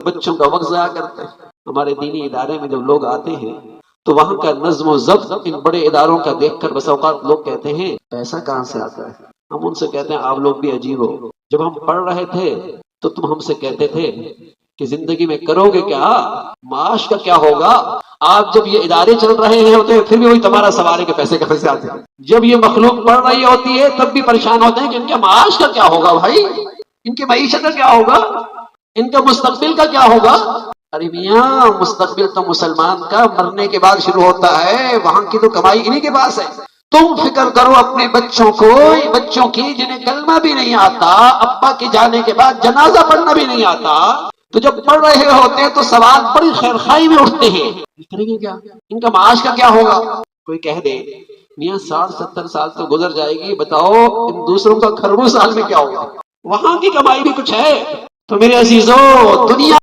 बच्चों का वक्त ज़ाया करते हैं। हमारे दीनी इदारे में जब लोग आते हैं तो वहां का नज्म ज़ब्त इन बड़े इदारों का देखकर बस औकात लोग कहते हैं पैसा कहाँ से आता है। हम उनसे कहते हैं आप लोग भी अजीब हो। जब हम पढ़ रहे थे तो तुम हमसे कहते थे कि जिंदगी में करोगे क्या, माश का क्या होगा। आप जब ये इदारे चल रहे हैं होते हैं फिर भी वही तुम्हारा सवाल है कि पैसे कहाँ से आते हैं। जब ये मखलूक पढ़ रही होती है तब भी परेशान होते हैं कि इनके माश का क्या होगा भाई, इनकी मईशत का क्या होगा, इनका मुस्तकबिल का क्या होगा। अरे मियाँ मुस्तकबिल तो मुसलमान का मरने के बाद शुरू होता है, वहां की तो कमाई इन्हीं के पास है। तुम फिक्र करो अपने बच्चों को, बच्चों की जिन्हें कलमा भी नहीं आता, अब्बा के जाने के बाद जनाजा पढ़ना भी नहीं आता, तो जब पढ़ रहे होते हैं तो सवाल बड़ी खैरखाई में उठते हैं करेंगे क्या, इनका माश का क्या होगा। कोई कह दे मियाँ 60-70 साल तो गुजर जाएगी, बताओ इन दूसरों का खरबों साल में क्या होगा। वहां की कमाई भी कुछ है। तो मेरे अजीजों दुनिया